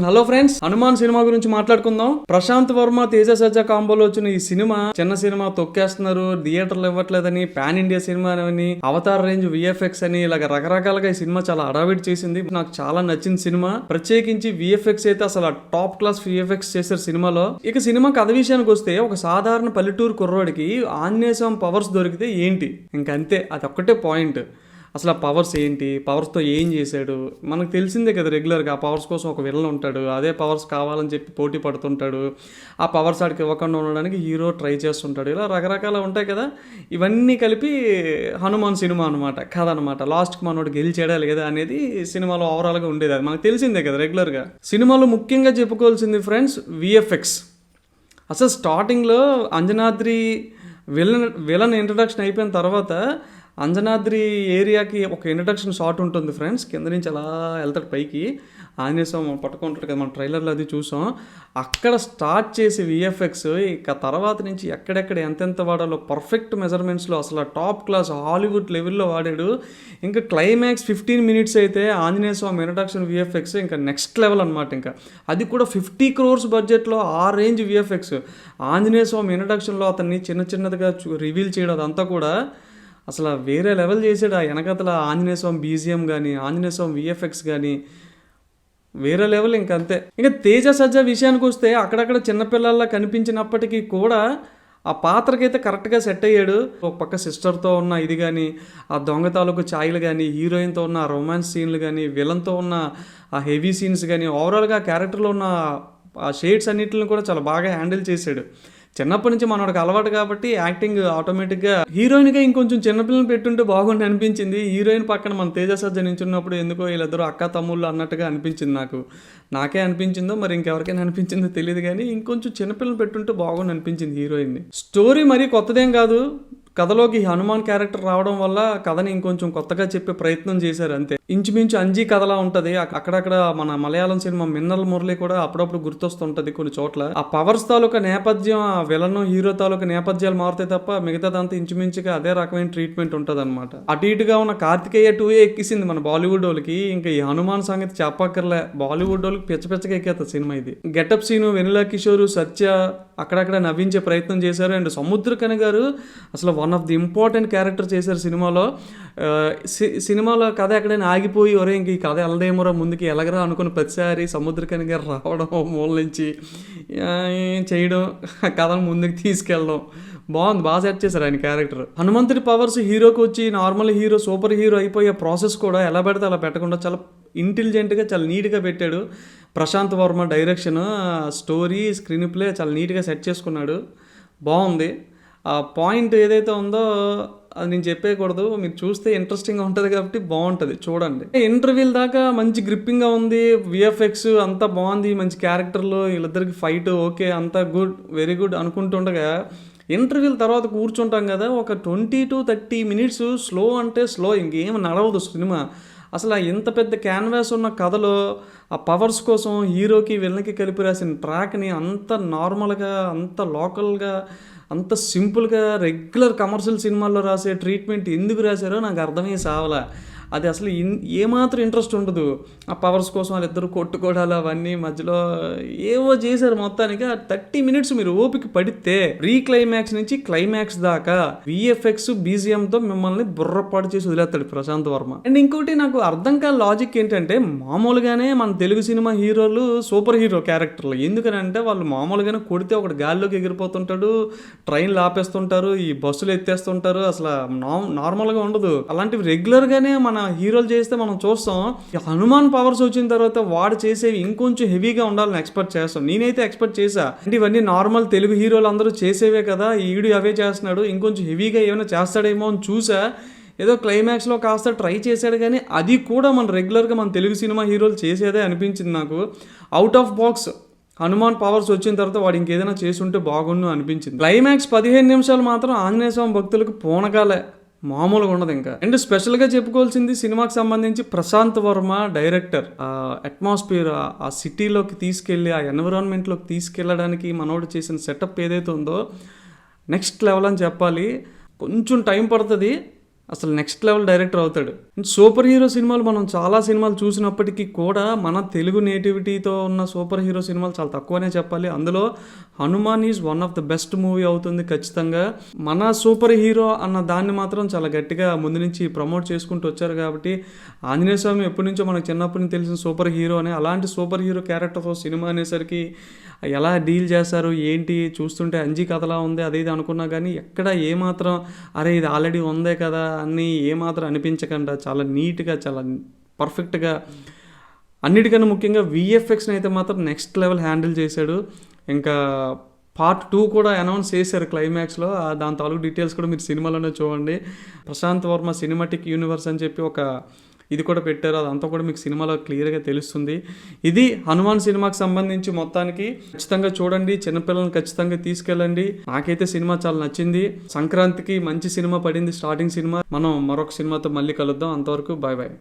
Hello friends, Hanuman cinema గురించి మాట్లాడుకుందాం. ప్రశాంత్ వర్మ తేజ సజ్జా కాంబోలో వచ్చిన ఈ సినిమా చిన్న సినిమా తొక్కేస్తున్నారు, థియేటర్లు ఇవ్వట్లేదని, పాన్ ఇండియా సినిమా అని, అవతార్ రేంజ్ విఎఫ్ఎక్స్ అని ఇలాగ రకరకాలుగా ఈ సినిమా చాలా హడావిడి చేసింది. నాకు చాలా నచ్చిన సినిమా. ప్రత్యేకించి విఎఫ్ఎక్స్ అయితే అసలు టాప్ క్లాస్ విఎఫ్ఎక్స్ చేశారు సినిమాలో. ఇక సినిమా కథ విషయానికి వస్తే, ఒక సాధారణ పల్లెటూరు కుర్రోడికి ఆంజనేయ స్వామి పవర్స్ దొరికితే ఏంటి, ఇంకంతే, అది ఒక్కటే పాయింట్. అసలు ఆ పవర్స్ ఏంటి, పవర్స్తో ఏం చేశాడు మనకు తెలిసిందే కదా. రెగ్యులర్గా ఆ పవర్స్ కోసం ఒక విలన్ ఉంటాడు, అదే పవర్స్ కావాలని చెప్పి పోటీ పడుతుంటాడు. ఆ పవర్స్ ఆడికి ఇవ్వకుండా ఉండడానికి హీరో ట్రై చేస్తుంటాడు. ఇలా రకరకాల ఉంటాయి కదా. ఇవన్నీ కలిపి హనుమాన్ సినిమా అనమాట, కథ అనమాట. లాస్ట్కి మనోడు గెలిచాడా లేదా అనేది సినిమాలో ఓవరాల్గా ఉండేది. అది మనకు తెలిసిందే కదా రెగ్యులర్గా. సినిమాలో ముఖ్యంగా చెప్పుకోవాల్సింది ఫ్రెండ్స్ విఎఫ్ఎక్స్. అసలు స్టార్టింగ్లో అంజనాద్రి విలన్ ఇంట్రడక్షన్ అయిపోయిన తర్వాత అంజనాద్రి ఏరియాకి ఒక ఇంట్రడక్షన్ షాట్ ఉంటుంది ఫ్రెండ్స్. కింద నుంచి అలా వెళ్తాడు పైకి, ఆంజనేయ స్వామి పట్టుకుంటాడు కదా, మనం ట్రైలర్లో అది చూసాం. అక్కడ స్టార్ట్ చేసి విఎఫ్ఎక్స్ ఇక తర్వాత నుంచి ఎక్కడెక్కడ ఎంతెంత వాడాలో పర్ఫెక్ట్ మెజర్మెంట్స్లో అసలు టాప్ క్లాస్ హాలీవుడ్ లెవెల్లో వాడాడు. ఇంకా క్లైమాక్స్ 15 minutes అయితే ఆంజనేయ స్వామి ఇంట్రడక్షన్ విఎఫ్ఎక్స్ ఇంకా నెక్స్ట్ లెవెల్ అనమాట. ఇంకా అది కూడా 50 crores బడ్జెట్లో ఆ రేంజ్ విఎఫ్ఎక్స్. ఆంజనేయ స్వామి ఇంట్రడక్షన్లో అతన్ని చిన్నదిగా రివీల్ చేయడం అదంతా కూడా అసలు వేరే లెవెల్ చేసాడు. ఆ వెనకతల ఆంజనేయ స్వామి బీజిఎం కానీ, ఆంజనేయ స్వామి విఎఫ్ఎక్స్ కానీ వేరే లెవెల్. ఇంకంతే. ఇంకా తేజ సజ్జా విషయానికి వస్తే అక్కడక్కడ చిన్నపిల్లల్లా కనిపించినప్పటికీ కూడా ఆ పాత్రకైతే కరెక్ట్గా సెట్ అయ్యాడు. ఒక పక్క సిస్టర్తో ఉన్న ఇది కానీ, ఆ దొంగ తాలూకు ఛాయలు కానీ, హీరోయిన్తో ఉన్న రొమాన్స్ సీన్లు కానీ, విలన్తో ఉన్న ఆ హెవీ సీన్స్ కానీ, ఓవరాల్గా క్యారెక్టర్లో ఉన్న ఆ షేడ్స్ అన్నింటిని కూడా చాలా బాగా హ్యాండిల్ చేశాడు. చిన్నప్పటి నుంచి మనోడికి అలవాటు కాబట్టి యాక్టింగ్ ఆటోమేటిక్గా. హీరోయిన్గా ఇంకొంచెం చిన్నపిల్లలు పెట్టుంటే బాగుండి అనిపించింది. హీరోయిన్ పక్కన మన తేజ సజ్జా నించున్నప్పుడు ఎందుకో వీళ్ళిద్దరూ అక్క తమ్ముళ్ళు అన్నట్టుగా అనిపించింది. నాకే అనిపించిందో మరి ఇంకెవరికైనా అనిపించిందో తెలియదు కానీ ఇంకొంచెం చిన్నపిల్లలు పెట్టుంటే బాగుండి అనిపించింది హీరోయిన్ని. స్టోరీ మరీ కొత్తదేం కాదు. కథలోకి హనుమాన్ క్యారెక్టర్ రావడం వల్ల కథని ఇంకొంచెం కొత్తగా చెప్పే ప్రయత్నం చేశారు అంతే. ఇంచుమించు అంజీ కథలా ఉంటుంది. అక్కడక్కడ మన మలయాళం సినిమా మిన్నల్ మురళి కూడా అప్పుడప్పుడు గుర్తొస్తుంటది కొన్ని చోట్ల. ఆ పవర్స్ తాలూకా నేపథ్యం, ఆ విలన్ హీరో తాలూకా నేపథ్యాలు మారుతాయి తప్ప మిగతాదంతా ఇంచుమించుగా అదే రకమైన ట్రీట్మెంట్ ఉంటుంది అనమాట. అటు ఇటుగా ఉన్న కార్తికేయ 2 ఎక్కిసింది మన బాలీవుడ్ వాళ్ళకి. ఇంకా ఈ హనుమాన్ సంగతి చెప్పక్కర్లే, బాలీవుడ్ వాళ్ళకి పిచ్చపిచ్చగా ఎక్కేస్తుంది సినిమా ఇది. గెటప్ సీను వెనిలా కిషోర్, సత్య అక్కడక్కడ నవ్వించే ప్రయత్నం చేశారు. అండ్ సముద్రకని గారు అసలు one of the important character చేశారు సినిమాలో. సినిమాలో కథ ఎక్కడైనా ఆగిపోయి ఒరే ఇంక ఈ కథ వెళ్ళదేమోరా ముందుకి ఎలాగరా అనుకుని ప్రతిసారి సముద్రకని గారు రావడం, మూల నుంచి చేయడం, కథను ముందుకు తీసుకెళ్ళడం బాగుంది. బాగా సెట్ చేశారు ఆయన క్యారెక్టర్. హనుమంతుడి పవర్స్ హీరోకి వచ్చి నార్మల్ హీరో సూపర్ హీరో అయిపోయే ప్రాసెస్ కూడా ఎలా పెడితే అలా పెట్టకుండా చాలా ఇంటెలిజెంట్గా చాలా నీట్గా పెట్టాడు. Prashanth Varma direction, story, screenplay చాలా నీట్గా సెట్ చేసుకున్నాడు. బాగుంది. ఆ పాయింట్ ఏదైతే ఉందో అది నేను చెప్పేయకూడదు, మీరు చూస్తే ఇంట్రెస్టింగ్గా ఉంటుంది కాబట్టి బాగుంటుంది, చూడండి. ఇంటర్వ్యూల దాకా మంచి గ్రిప్పింగ్గా ఉంది. విఎఫ్ఎక్స్ అంతా బాగుంది, మంచి క్యారెక్టర్లు, వీళ్ళిద్దరికి ఫైట్ ఓకే అంతా గుడ్, వెరీ గుడ్ అనుకుంటుండగా ఇంటర్వ్యూల తర్వాత కూర్చుంటాం కదా, ఒక 20 to 30 minutes స్లో అంటే స్లో, ఇంకేం నడవదు సినిమా. అసలు ఇంత పెద్ద క్యాన్వాస్ ఉన్న కథలో ఆ పవర్స్ కోసం హీరోకి విలన్కి కలిపి రాసిన ట్రాక్ని అంత నార్మల్గా, అంత లోకల్గా, అంత సింపుల్గా రెగ్యులర్ కమర్షియల్ సినిమాల్లో రాసే ట్రీట్మెంట్ ఎందుకు రాశారో నాకు అర్థమయ్యే సావలా. అది అసలు ఏమాత్రం ఇంట్రెస్ట్ ఉండదు. ఆ పవర్స్ కోసం వాళ్ళిద్దరు కొట్టుకోవడాలు అవన్నీ మధ్యలో ఏవో చేశారు. మొత్తానికి ఆ 30 minutes మీరు ఓపిక పడితే ప్రీ క్లైమాక్స్ నుంచి క్లైమాక్స్ దాకా విఎఫ్ఎక్స్ బీజిఎంతో మిమ్మల్ని బుర్రపాటు చేసి వదిలేస్తాడు ప్రశాంత్ వర్మ. అండ్ ఇంకోటి నాకు అర్థం కాని లాజిక్ ఏంటంటే, మామూలుగానే మన తెలుగు సినిమా హీరోలు సూపర్ హీరో క్యారెక్టర్లు. ఎందుకనంటే వాళ్ళు మామూలుగానే కొడితే ఒకటి గాల్లోకి ఎగిరిపోతుంటాడు, ట్రైన్లు ఆపేస్తుంటారు, ఈ బస్సులు ఎత్తేస్తుంటారు, అసలు నార్మల్గా ఉండదు. అలాంటివి రెగ్యులర్గానే మన హీరోలు చేస్తే మనం చూస్తాం. హనుమాన్ పవర్స్ వచ్చిన తర్వాత వాడు చేసేవి ఇంకొంచెం హెవీగా ఉండాలని ఎక్స్పెక్ట్ చేస్తాం. నేనైతే ఎక్స్పెక్ట్ చేశా. అంటే ఇవన్నీ నార్మల్ తెలుగు హీరోలు అందరూ చేసేవే కదా, ఈడు అవే చేస్తున్నాడు, ఇంకొంచెం హెవీగా ఏమైనా చేస్తాడేమో అని చూసా. ఏదో క్లైమాక్స్లో కాస్త ట్రై చేశాడు కానీ అది కూడా మన రెగ్యులర్గా మన తెలుగు సినిమా హీరోలు చేసేదే అనిపించింది నాకు. Out of box Hanuman powers వచ్చిన తర్వాత వాడు ఇంకేదైనా చేసి ఉంటే బాగుండు అనిపించింది. క్లైమాక్స్ 15 నిమిషాలు మాత్రం ఆంజనేయ స్వామి భక్తులకు పూనకాలే, మామూలుగా ఉండదు ఇంకా. అండ్ స్పెషల్గా చెప్పుకోవాల్సింది సినిమాకి సంబంధించి ప్రశాంత్ వర్మ డైరెక్టర్. ఆ అట్మాస్ఫియర్, ఆ సిటీలోకి తీసుకెళ్ళి, ఆ ఎన్విరాన్మెంట్లోకి తీసుకెళ్ళడానికి మనోడు చేసిన సెటప్ ఏదైతే ఉందో నెక్స్ట్ లెవెల్ అని చెప్పాలి. కొంచెం టైం పడుతుంది, అసలు నెక్స్ట్ లెవెల్ డైరెక్టర్ అవుతాడు. సూపర్ హీరో సినిమాలు మనం చాలా సినిమాలు చూసినప్పటికీ కూడా మన తెలుగు నేటివిటీతో ఉన్న సూపర్ హీరో సినిమాలు చాలా తక్కువనే చెప్పాలి. అందులో Hanuman is one of the best movie అవుతుంది ఖచ్చితంగా. మన సూపర్ హీరో అన్న దాన్ని మాత్రం చాలా గట్టిగా ముందు నుంచి ప్రమోట్ చేసుకుంటూ వచ్చారు కాబట్టి ఆంజనేయ స్వామి ఎప్పటి నుంచో మనకు చిన్నప్పటి నుంచి తెలిసిన సూపర్ హీరో అని, అలాంటి సూపర్ హీరో క్యారెక్టర్తో సినిమా అనేసరికి ఎలా డీల్ చేస్తారు ఏంటి చూస్తుంటే అంజీ కథలా ఉంది అది ఇది అనుకున్నా కానీ ఎక్కడ ఏమాత్రం అరే ఇది ఆల్రెడీ ఉందే కదా అని ఏమాత్రం అనిపించకుండా చాలా నీట్గా చాలా పర్ఫెక్ట్గా, అన్నిటికన్నా ముఖ్యంగా విఎఫ్ఎక్స్ని అయితే మాత్రం నెక్స్ట్ లెవెల్ హ్యాండిల్ చేశాడు. ఇంకా పార్ట్ 2 కూడా అనౌన్స్ చేశారు క్లైమాక్స్లో. దాని తాలూకు డీటెయిల్స్ కూడా మీరు సినిమాలోనే చూడండి. ప్రశాంత్ వర్మ సినిమాటిక్ యూనివర్స్ అని చెప్పి ఒక ఇది కూడా పెట్టారు. అదంతా కూడా మీకు సినిమాలో క్లియర్గా తెలుస్తుంది. ఇది హనుమాన్ సినిమాకి సంబంధించి మొత్తానికి ఖచ్చితంగా చూడండి. చిన్నపిల్లల్ని ఖచ్చితంగా తీసుకెళ్ళండి. నాకైతే సినిమా చాలా నచ్చింది. సంక్రాంతికి మంచి సినిమా పడింది, స్టార్టింగ్ సినిమా. మనం మరొక సినిమాతో మళ్ళీ కలుద్దాం. అంతవరకు బాయ్ బాయ్.